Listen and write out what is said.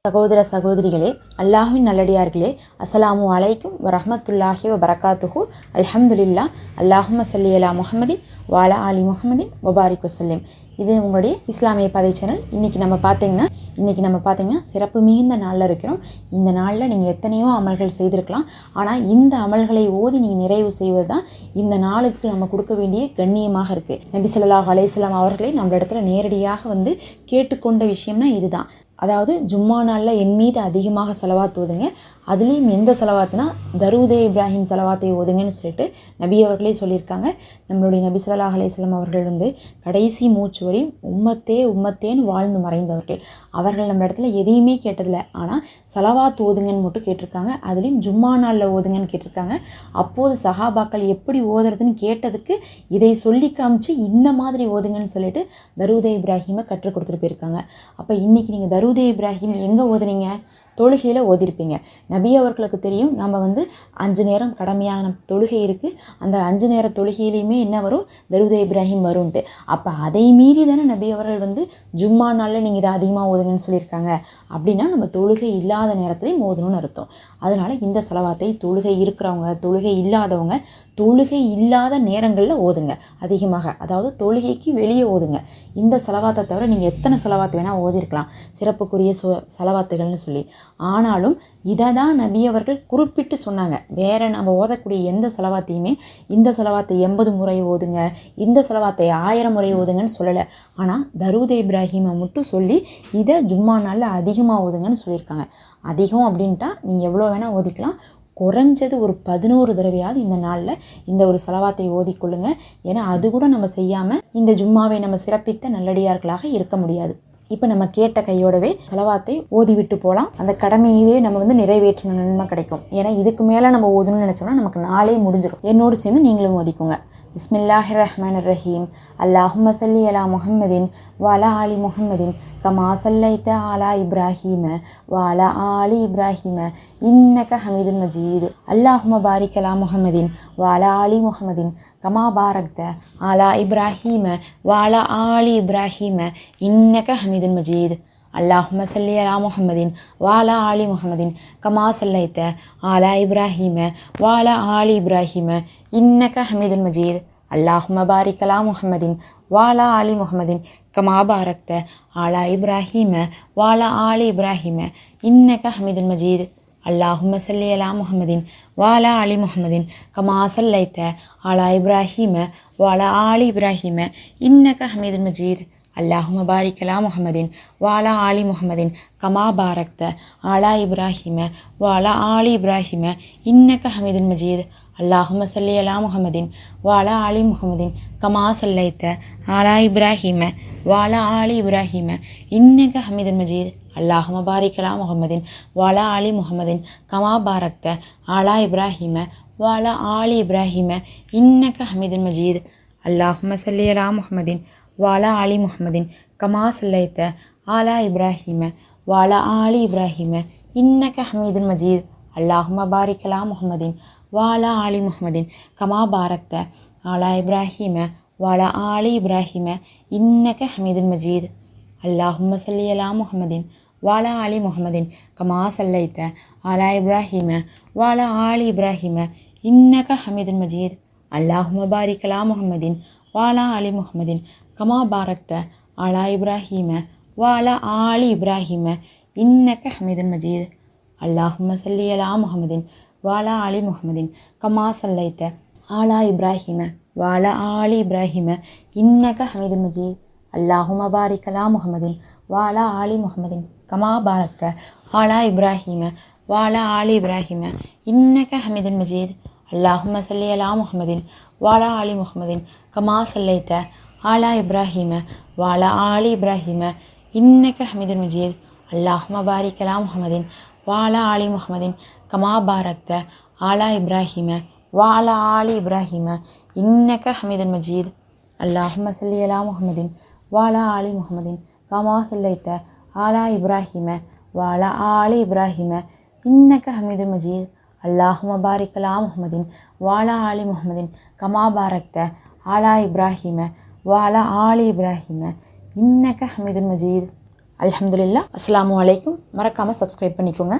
சகோதர சகோதரிகளே, அல்லாஹ்வின் நல்லடியார்களே, அஸ்ஸலாமு அலைக்கும் வரஹ்மத்துல்லாஹி வபரகாத்துஹு. அல்ஹம்துலில்லா. அல்லாஹும்ம ஸல்லி அலா முஹம்மதின் வஅலா ஆலி முஹம்மதின் வபாரிக் வஸல்லிம். இது உங்களுடைய இஸ்லாமிய பாதை சேனல். இன்றைக்கி நம்ம பார்த்தீங்கன்னா சிறப்பு மிகுந்த நாளில் இருக்கிறோம். இந்த நாளில் நீங்கள் எத்தனையோ அமல்கள் செய்திருக்கலாம். ஆனால் இந்த அமல்களை ஓதி நீங்கள் நிறைவு செய்வது தான் இந்த நாளுக்கு நம்ம கொடுக்க வேண்டிய கண்ணியமாக இருக்குது. நபி ஸல்லல்லாஹு அலைஹி வஸல்லம் அவர்களே நம்மளிடத்துல நேரடியாக கேட்டுக்கொண்ட விஷயம்னா இதுதான். அதாவது ஜும்மா நாளில் என் மீது அதிகமாக செலவாத்து ஓதுங்க, அதுலேயும் எந்த செலவாத்துனா தரூதே இப்ராஹிம் செலவாத்தை ஓதுங்கன்னு சொல்லிட்டு நபி அவர்களே சொல்லியிருக்காங்க. நம்மளுடைய நபி ஸல்லல்லாஹு அலைஹி வஸல்லம் அவர்கள் கடைசி மூச்சு வரையும் உம்மத்தேன்னு வாழ்ந்து மறைந்தவர்கள். அவர்கள் நம்ம இடத்துல எதையுமே கேட்டதில்லை. ஆனால் செலவாத்து ஓதுங்கன்னு மட்டும் கேட்டிருக்காங்க. அதுலேயும் ஜும்மா நாளில் ஓதுங்கன்னு கேட்டிருக்காங்க. அப்போது சஹாபாக்கள் எப்படி ஓதுறதுன்னு கேட்டதுக்கு இதை சொல்லி காமிச்சு இந்த மாதிரி ஓதுங்கன்னு சொல்லிட்டு தரூதே இப்ராஹிமை கற்றுக் கொடுத்துட்டு போயிருக்காங்க. அப்போ இன்றைக்கி நீங்கள் தரூதே இப்ராஹிம் எங்கே ஓதுனீங்க? தொழுகையில் ஓதிருப்பீங்க. நபி அவர்களுக்கு தெரியும் நம்ம 5 நேரம் கடமையான தொழுகை இருக்குது, அந்த 5 நேர தொழுகையிலையுமே என்ன வரும்? தரூதே இப்ராஹிம் வரும்ன்ட்டு. அப்போ அதை மீறி தானே நபி அவர்கள் ஜும்மா நாளில் நீங்கள் இதை அதிகமாக ஓதுங்கன்னு சொல்லியிருக்காங்க. அப்படின்னா நம்ம தொழுகை இல்லாத நேரத்துலையும் ஓதணும்னு அர்த்தம். அதனால் இந்த செலவாத்தை தொழுகை இருக்கிறவங்க, தொழுகை இல்லாதவங்க தொழுகை இல்லாத நேரங்களில் ஓதுங்க அதிகமாக. அதாவது தொழுகைக்கு வெளியே ஓதுங்க. இந்த செலவாத்தை தவிர நீங்கள் எத்தனை செலவாத்து வேணால் ஓதிருக்கலாம், சிறப்புக்குரிய செலவாத்துகள்னு சொல்லி. ஆனாலும் இதை தான் நபி அவர்கள் குறிப்பிட்டு சொன்னாங்க. வேறு நம்ம ஓதக்கூடிய எந்த செலவாத்தையுமே இந்த செலவாத்தை 80 முறை ஓதுங்க, இந்த செலவாத்தை 1000 முறை ஓதுங்கன்னு சொல்லலை. ஆனால் தரூதே இப்ராஹிமை மட்டும் சொல்லி இதை ஜும்மா நாளில் அதிகமாக ஓதுங்கன்னு சொல்லியிருக்காங்க. அதிகம் அப்படின்ட்டா நீங்கள் எவ்வளோ வேணால் ஓதிக்கலாம். குறைஞ்சது ஒரு 11 தடவையாவது இந்த நாளில் இந்த ஒரு செலவாத்தை ஓதிக்கொள்ளுங்க. ஏன்னா அது கூட நம்ம செய்யாமல் இந்த ஜும்மாவை நம்ம சிறப்பித்த நல்லடியார்களாக இருக்க முடியாது. இப்போ நம்ம கேட்ட கையோடவே செலவாத்தை ஓதி விட்டு போகலாம். அந்த கடமையவே நம்ம நிறைவேற்றின நன்மை கிடைக்கும். ஏன்னா இதுக்கு மேலே நம்ம ஓதணும்னு நினச்சோம்னா நமக்கு நாளே முடிஞ்சிடும். என்னோடு சேர்ந்து நீங்களும் ஓதிக்கோங்க. பிஸ்மில்லாஹிர் ரஹ்மானிர் ரஹீம். அல்லாஹும்ம ஸல்லி அலா முஹம்மதின் வஅலா ஆலி முஹம்மதின் கமா ஸல்லைத அலா இப்ராஹீம வஅலா ஆலி இப்ராஹீம இன்னக ஹமீதுன் மஜீத். அல்லாஹும்ம பாரிக் அலா முஹம்மதின் வஅலா ஆலி முஹம்மதின் கமா பாரக்த அலா இப்ராஹீம வஅலா ஆலி இப்ராஹீம இன்னக ஹமீதுன் மஜீத். அல்லாஹும்ம ஸல்லி அலா முஹம்மதின் வஅலா ஆலி முஹம்மதின் கமா ஸல்லைத அலா இப்ராஹீம வஅலா ஆலி இப்ராஹீம இன்னக ஹமீதுன் மஜீத். அல்லாஹும்ம பாரிக் அலா முஹம்மதின் வஅலா ஆலி முஹம்மதின் கமா பாரக்த அலா இப்ராஹீம வஅலா ஆலி இப்ராஹீம இன்னக ஹமீதுன் மஜீத். அல்லாஹும்ம ஸல்லி அலா முஹம்மதின் வஅலா ஆலி முஹம்மதின் கமா ஸல்லைத அலா இப்ராஹீம வஅலா ஆலி இப்ராஹீம இன்னக ஹமீதுன் மஜீத். அல்லாஹும்ம பாரிக் அலா முஹம்மதின் வஅலா ஆலி முஹம்மதின் கமா பாரக்த அலா இப்ராஹீம வஅலா ஆலி இப்ராஹீம இன்னக ஹமீதுன் மஜீத். அல்லாஹும்ம ஸல்லி அலா முஹம்மதின் வஅலா ஆலி முஹம்மதின் கமா ஸல்லைத அலா இப்ராஹீம வஅலா ஆலி இப்ராஹீம இன்னக ஹமீதுன் மஜீத். அல்லாஹும்ம பாரிக் அலா முஹம்மதின் வஅலா ஆலி முஹம்மதின் கமா பாரக்த அலா இப்ராஹீம வஅலா ஆலி இப்ராஹீம இன்னக ஹமீதுன் மஜீத். அல்லாஹும்ம ஸல்லி அலா முஹம்மதின் வஅலா ஆலி முஹம்மதின் கமா ஸல்லைத அலா இப்ராஹீம வஅலா ஆலி இப்ராஹீம இன்னக ஹமீதுன் மஜீத். அல்லாஹும்ம பாரிக் அலா முஹம்மதின் வஅலா ஆலி முஹம்மதின் கமா பாரக்த அலா இப்ராஹீம வஅலா ஆலி இப்ராஹீம இன்னக ஹமீதுன் மஜீத். அல்லாஹும்ம ஸல்லி அலா முஹம்மதின் வஅலா ஆலி முஹம்மதின் கமா ஸல்லைத அலா இப்ராஹீம வஅலா ஆலி இப்ராஹீம இன்னக ஹமீதுன் மஜீத். அல்லாஹும்ம பாரிக் அலா முஹம்மதின் வஅலா ஆலி முஹம்மதின் கமா பாரக்த அலா இப்ராஹீம வஅலா ஆலி இப்ராஹீம இன்னக ஹமீதுன் மஜீத். அல்லாஹும்ம ஸல்லி அலா முஹம்மதின் வஅலா ஆலி முஹம்மதின் கமா ஸல்லைத அலா இப்ராஹீம வஅலா ஆலி இப்ராஹீம இன்னக ஹமீதுன் மஜீத். அல்லாஹும்ம பாரிக் அலா முஹம்மதின் வஅலா ஆலி முஹம்மதின் கமா பாரக்த அலா இப்ராஹீம வஅலா ஆலி இப்ராஹீம இன்னக ஹமீதுன் மஜீத். அல்லாஹும்ம ஸல்லி அலா முஹம்மதின் வஅலா ஆலி முஹம்மதின் கமா ஸல்லைத அலா இப்ராஹீம வஅலா ஆலி இப்ராஹீம இன்னக ஹமீதுன் மஜீத். அல்லாஹும்ம பாரிக் அலா முஹம்மதின் வஅலா ஆலி முஹம்மதின் கமா பாரக்த அலா இப்ராஹீம வஅலா ஆலி இப்ராஹீம இன்னக ஹமீதுன் மஜீத். அல்லாஹும்ம ஸல்லி அலா முஹம்மதின் வஅலா ஆலி முஹம்மதின் கமா ஸல்லைத அலா இப்ராஹீம வஅலா ஆலி இப்ராஹீம இன்னக ஹமீதுன் மஜீத். அல்லாஹும்ம பாரிக் அலா முஹம்மதின் வஅலா ஆலி முஹம்மதின் கமா பாரக்த அலா இப்ராஹீம வஅலா ஆலி இப்ராஹீம இன்னக ஹமீதுன் மஜீத். அல்ஹம்துலில்லாஹ். அஸ்ஸலாமு அலைக்கும். மறக்காமல் சப்ஸ்கிரைப் பண்ணிக்கோங்க.